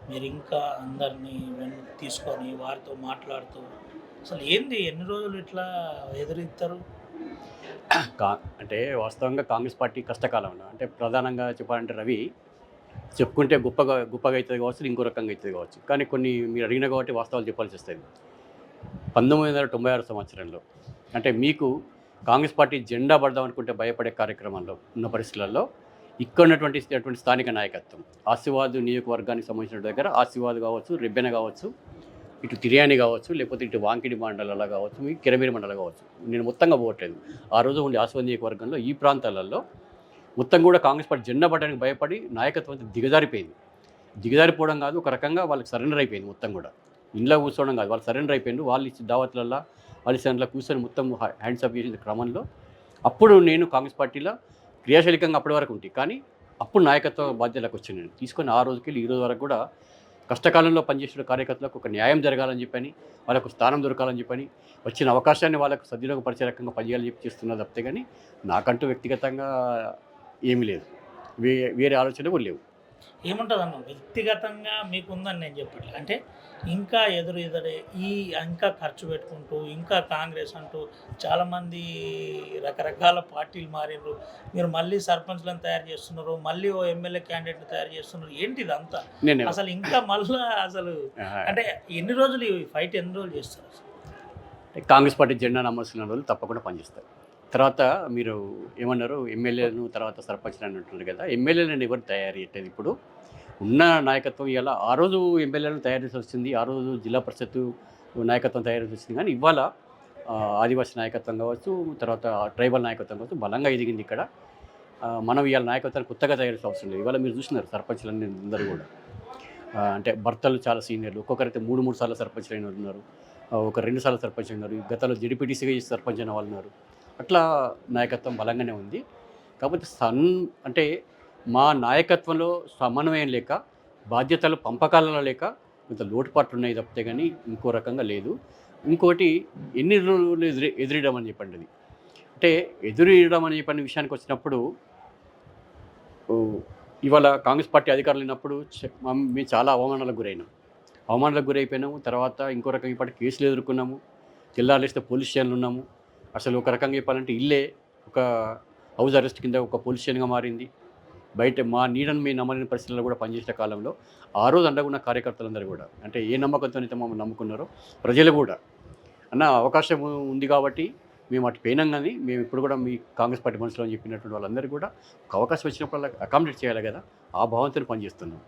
మీరు ఇంకా అందరినీ వెనక్కి తీసుకొని వారితో మాట్లాడుతూ అసలు ఏంది ఎన్ని రోజులు ఇట్లా ఎదురిస్తారు? కా అంటే వాస్తవంగా కాంగ్రెస్ పార్టీ కష్టకాలంలో అంటే ప్రధానంగా చెప్పాలంటే రవి చెప్పుకుంటే గొప్పగా అయితది కావచ్చు, ఇంకో రకంగా అయితది కావచ్చు. కానీ కొన్ని మీరు అడిగిన కాబట్టి వాస్తవాలు చెప్పాల్సొస్తది. 1996 సంవత్సరంలో అంటే మీకు కాంగ్రెస్ పార్టీ జెండా పడదాం అనుకుంటే భయపడే కార్యక్రమంలో ఉన్న పరిస్థితులలో ఇక్కడ ఉన్నటువంటి స్థానిక నాయకత్వం ఆసిఫాబాద్ నియోజకవర్గానికి సంబంధించిన దగ్గర ఆసిఫాబాద్ కావచ్చు, రెబ్బెన కావచ్చు, ఇటు తిర్యాని కావచ్చు, లేకపోతే ఇటు వాంకిడి మండలాలు కావచ్చు, మీ కిరమేరి మండలం కావచ్చు. నేను మొత్తంగా పోవట్లేదు. ఆ రోజు ఉండే ఆసిఫాబాద్ నియోజకవర్గంలో ఈ ప్రాంతాలలో మొత్తం కూడా కాంగ్రెస్ పార్టీ జెండా పడడానికి భయపడి నాయకత్వం అంతా దిగజారిపోయింది. దిగజారిపోవడం కాదు, ఒక రకంగా వాళ్ళకి సరెండర్ అయిపోయింది మొత్తం కూడా. ఇంట్లో కూర్చోవడం కాదు, వాళ్ళు సరెండర్ అయిపోయిండ్రు. వాళ్ళు ఇచ్చిన దావత్లల్లో వాళ్ళు ఇచ్చిన కూర్చొని మొత్తం హ్యాండ్స్ అప్ చేసిన క్రమంలో అప్పుడు నేను కాంగ్రెస్ పార్టీలో క్రియాశీలకంగా అప్పటి వరకు ఉంటే కానీ అప్పుడు నాయకత్వ బాధ్యతలకు వచ్చాను నేను. తీసుకొని ఆ రోజుకెళ్ళి ఈ రోజు వరకు కూడా కష్టకాలంలో పనిచేసిన కార్యకర్తలకు ఒక న్యాయం జరగాలని చెప్పని, వాళ్ళకు స్థానం దొరకాలని చెప్పని, వచ్చిన అవకాశాన్ని వాళ్ళకు సద్వినియోగపరిచే రకంగా పనిచేయాలని చెప్పి చేస్తున్నా తప్పితే కానీ నాకంటూ వ్యక్తిగతంగా ఏమీ లేదు. వేరే ఆలోచనలు కూడా లేవు. ఏముంటదన్న వ్యక్తిగతంగా మీకుందని నేను చెప్పట్లే. అంటే ఇంకా ఎదురే ఈ ఇంకా ఖర్చు పెట్టుకుంటూ, ఇంకా కాంగ్రెస్ అంటూ చాలామంది రకరకాల పార్టీలు మారిర్రు. మీరు మళ్ళీ సర్పంచ్‌లను తయారు చేస్తున్నారు. మళ్ళీ ఓ ఎమ్మెల్యే క్యాండిడేట్‌ని తయారు చేస్తున్నారు. ఏంటి ఇదంతా? నేను అసలు ఇంకా మళ్ళా అసలు ఆహ్, అంటే ఎన్ని రోజులు ఈ ఫైట్ ఎన్ని రోజులు చేస్తారు అసలు? కాంగ్రెస్ పార్టీ జెండాను అమర్చిన రోజులు తప్పకుండా పనిచేస్తారు. తర్వాత మీరు ఏమన్నారు ఎమ్మెల్యేలను తర్వాత సర్పంచ్‌లని అంటున్నారు కదా! ఎమ్మెల్యేలను ఎవరు తయారు చేయట్లేదు ఇప్పుడు. ఉన్న నాయకత్వం ఇయాల ఆ రోజు ఎమ్మెల్యేలను తయారు చేయాల్సొచ్చింది. ఆ రోజు జిల్లా పరిషత్తు నాయకత్వం తయారు చేయాల్సొచ్చింది. కానీ ఇవాళ ఆదివాసీ నాయకత్వం కావచ్చు, తర్వాత ట్రైబల్ నాయకత్వం కావచ్చు బలంగా ఎదిగింది ఇక్కడ. మనం ఇవాళ నాయకత్వాన్ని కొత్తగా తయారు చేయాల్సిన అవసరం లేదు. ఇవాళ మీరు చూస్తున్నారు సర్పంచ్‌లన్నీ అందరూ కూడా. అంటే భర్తలు చాలా సీనియర్లు. ఒక్కొక్కరైతే 3 సార్లు సర్పంచ్‌లు అయినోళ్ళు ఉన్నారు. ఒక 2 సార్లు సర్పంచ్ ఉన్నారు. గతంలో జెడ్పీటీసీగా చేసి సర్పంచ్ అయిన వాళ్ళు ఉన్నారు. అట్లా నాయకత్వం బలంగానే ఉంది. కాకపోతే అంటే మా నాయకత్వంలో సమన్వయం లేక, బాధ్యతలు పంపకాలలో లేక కొంత లోటుపాట్లు ఉన్నాయి తప్పితే గానీ ఇంకో రకంగా లేదు. ఇంకోటి ఎన్ని రోజులు ఎదురీయడం అని చెప్పండి అది. అంటే ఎదురీయడం అని చెప్పని విషయానికొచ్చినప్పుడు ఓహ్! ఇవాళ కాంగ్రెస్ పార్టీ అధికారంలో లేనప్పుడు మేము చాలా అవమానాలకు గురైనాం. అవమానాలకు గురైపోయినాము. తర్వాత ఇంకో రకంగా చెప్పాలంటే కేసులు ఎదుర్కొన్నాము. తెల్లార్లేస్తే పోలీస్ స్టేషన్‌లో ఉన్నాము. అసలు ఒక రకంగా చెప్పాలంటే ఇల్లే ఒక హౌస్ అరెస్ట్ కింద ఒక పోలీస్ స్టేషన్‌గా మారింది. బయట మా నీడను మేము నమ్మలేని పరిస్థితుల్లో కూడా పనిచేసిన కాలంలో, ఆ రోజు అండగా ఉన్న కార్యకర్తలందరూ కూడా అంటే ఏ నమ్మకంతోనైతే మమ్మల్ని నమ్ముకున్నారో ప్రజలు కూడా అన్న అవకాశం ఉంది కాబట్టి మేము అటు పోయినాం గానీ, మేము ఇప్పుడు కూడా మీ కాంగ్రెస్ పార్టీ మనుషులు అని చెప్పినటువంటి వాళ్ళందరూ కూడా ఒక అవకాశం వచ్చినప్పుడల్లా అకామిడేట్ చేయాలి కదా! ఆ భావంతోనే పనిచేస్తున్నాం.